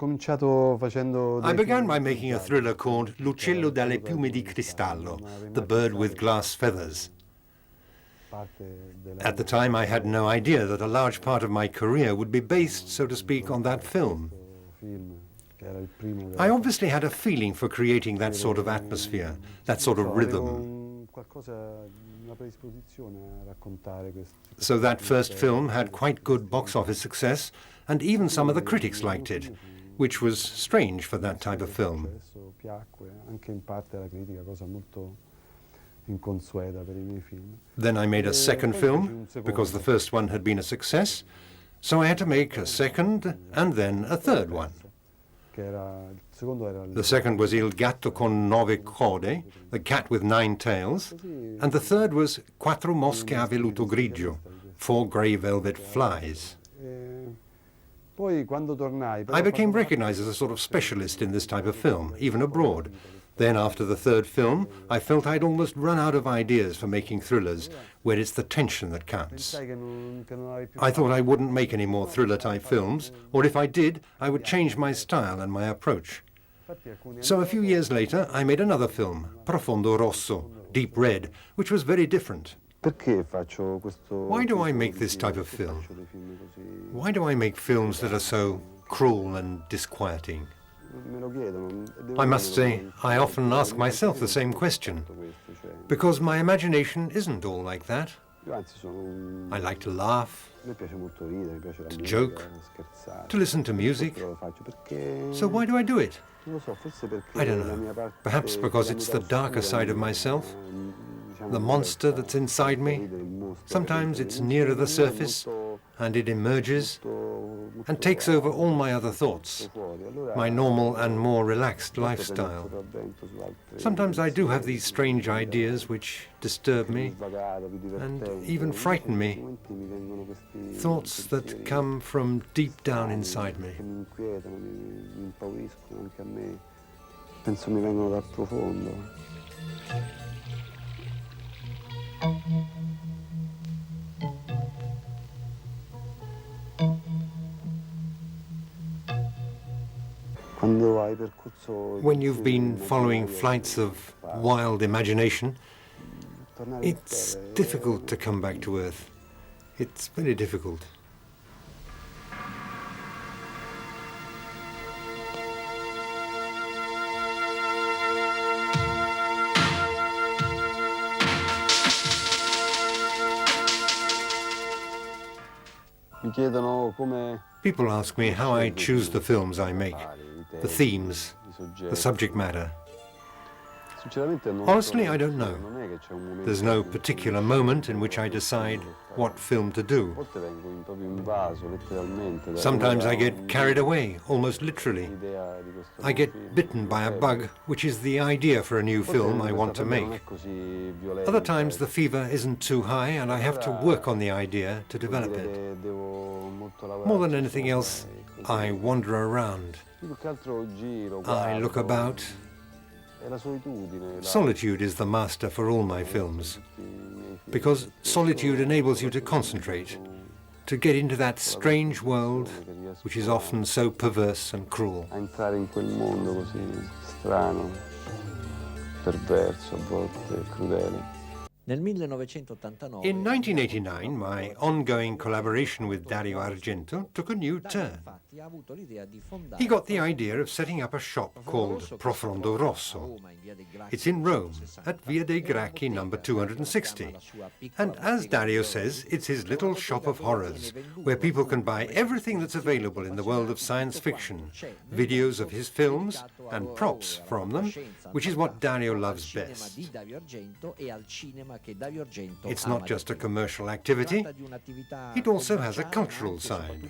I began by making a thriller called L'uccello dalle piume di cristallo, the bird with glass feathers. At the time, I had no idea that a large part of my career would be based, so to speak, on that film. I obviously had a feeling for creating that sort of atmosphere, that sort of rhythm. So that first film had quite good box office success, and even some of the critics liked it, which was strange for that type of film. Then I made a second film, because the first one had been a success, so I had to make a second and then a third one. The second was Il gatto con 9 code, the cat with 9 tails, and the third was Quattro mosche a velluto grigio, 4 grey velvet flies. I became recognized as a sort of specialist in this type of film, even abroad. Then, after the third film, I felt I'd almost run out of ideas for making thrillers, where it's the tension that counts. I thought I wouldn't make any more thriller-type films, or if I did, I would change my style and my approach. So a few years later, I made another film, Profondo Rosso, Deep Red, which was very different. Why do I make this type of film? Why do I make films that are so cruel and disquieting? I must say, I often ask myself the same question, because my imagination isn't all like that. I like to laugh, to joke, to listen to music. So why do I do it? I don't know. Perhaps because it's the darker side of myself, the monster that's inside me. Sometimes it's nearer the surface, and it emerges and takes over all my other thoughts, my normal and more relaxed lifestyle. Sometimes I do have these strange ideas which disturb me and even frighten me, thoughts that come from deep down inside me. When you've been following flights of wild imagination, it's difficult to come back to earth. It's very difficult. People ask me how I choose the films I make, the themes, the subject matter. Honestly, I don't know. There's no particular moment in which I decide what film to do. Sometimes I get carried away, almost literally. I get bitten by a bug, which is the idea for a new film I want to make. Other times the fever isn't too high and I have to work on the idea to develop it. More than anything else, I wander around. I look about. Solitude is the master for all my films, because solitude enables you to concentrate, to get into that strange world which is often so perverse and cruel. In 1989, my ongoing collaboration with Dario Argento took a new turn. He got the idea of setting up a shop called Profondo Rosso. It's in Rome, at Via dei Gracchi number 260. And as Dario says, it's his little shop of horrors, where people can buy everything that's available in the world of science fiction, videos of his films and props from them, which is what Dario loves best. It's not just a commercial activity, it also has a cultural side.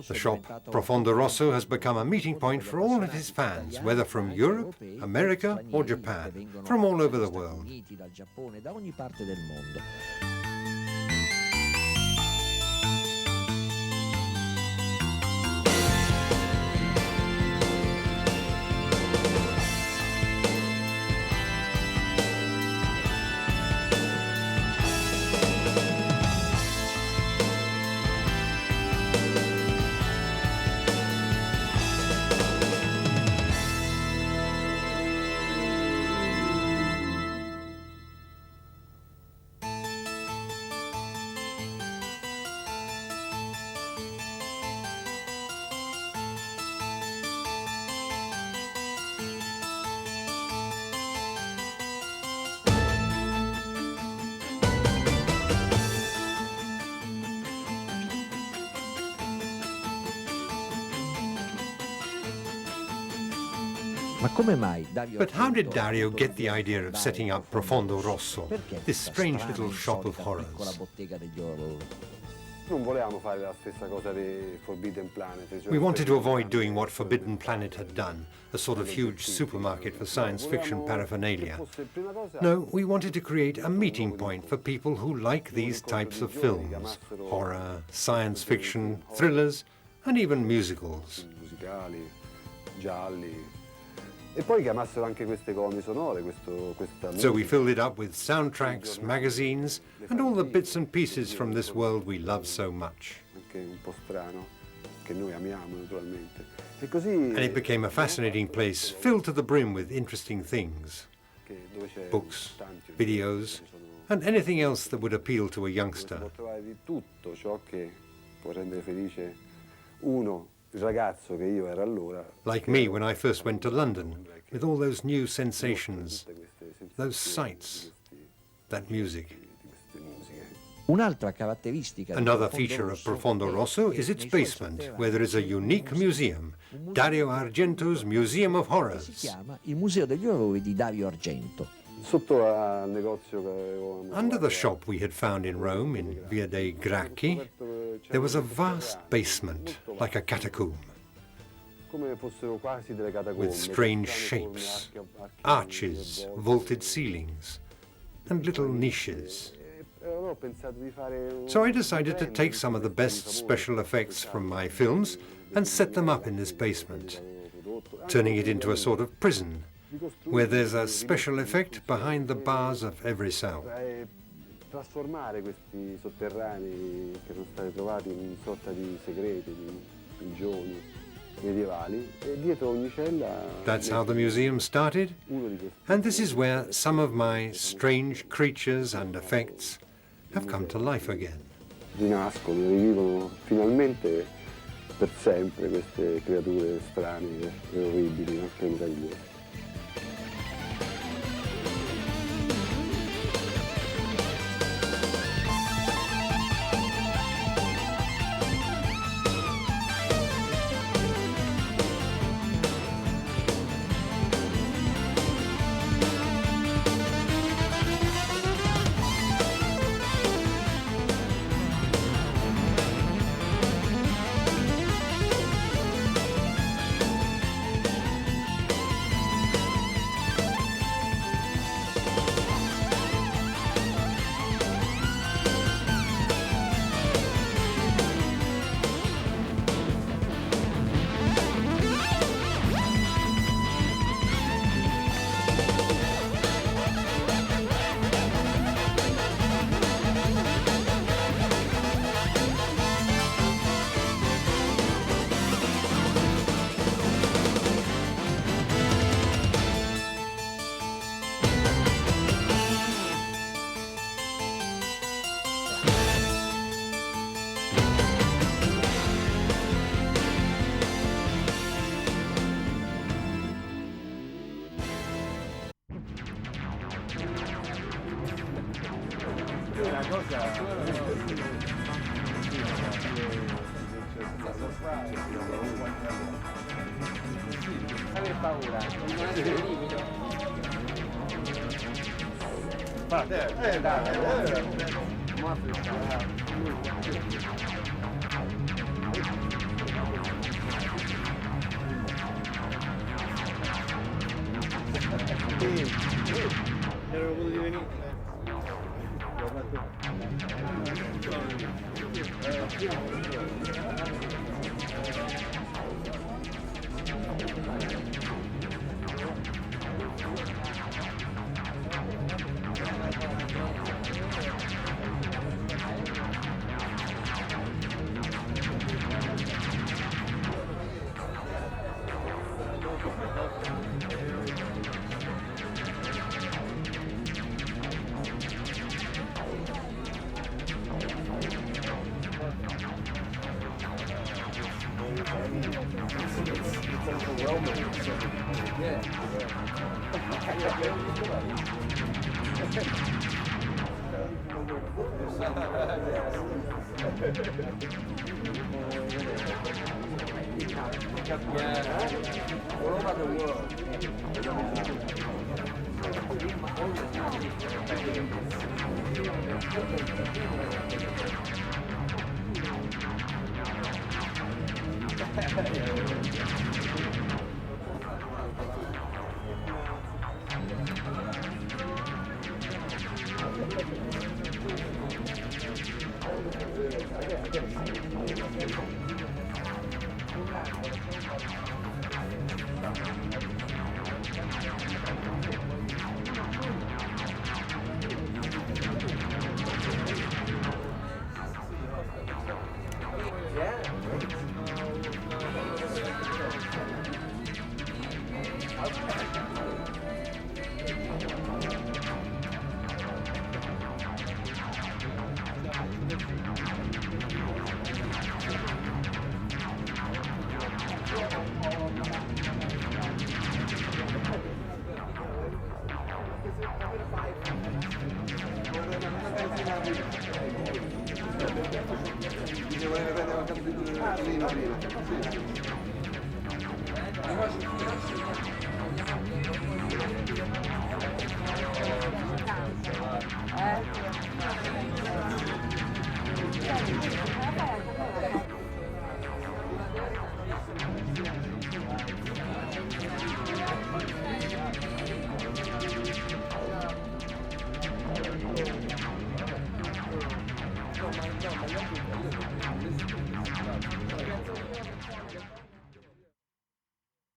The shop Profondo Rosso has become a meeting point for all of his fans, whether from Europe, America or Japan, from all over the world. But how did Dario get the idea of setting up Profondo Rosso, this strange little shop of horrors? We wanted to avoid doing what Forbidden Planet had done, a sort of huge supermarket for science fiction paraphernalia. No, we wanted to create a meeting point for people who like these types of films: horror, science fiction, thrillers, and even musicals. So we filled it up with soundtracks, magazines, and all the bits and pieces from this world we love so much. And it became a fascinating place, filled to the brim with interesting things: books, videos, and anything else that would appeal to a youngster. Like me when I first went to London, with all those new sensations, those sights, that music. Another feature of Profondo Rosso is its basement, where there is a unique museum, Dario Argento's Museum of Horrors. Under the shop we had found in Rome, in Via dei Gracchi, there was a vast basement, like a catacomb, with strange shapes, arches, vaulted ceilings, and little niches. So I decided to take some of the best special effects from my films and set them up in this basement, turning it into a sort of prison, where there's a special effect behind the bars of every cell. Trasformare questi sotterranei che sono stati trovati in sorta di segreti, di prigioni medievali, e dietro ogni cella. That's how the museum started, and this is where some of my strange creatures and effects have come to life again. Rinascono, rivivono finalmente per sempre queste creature strane e orribili, e meravigliose. all over the world. Sì.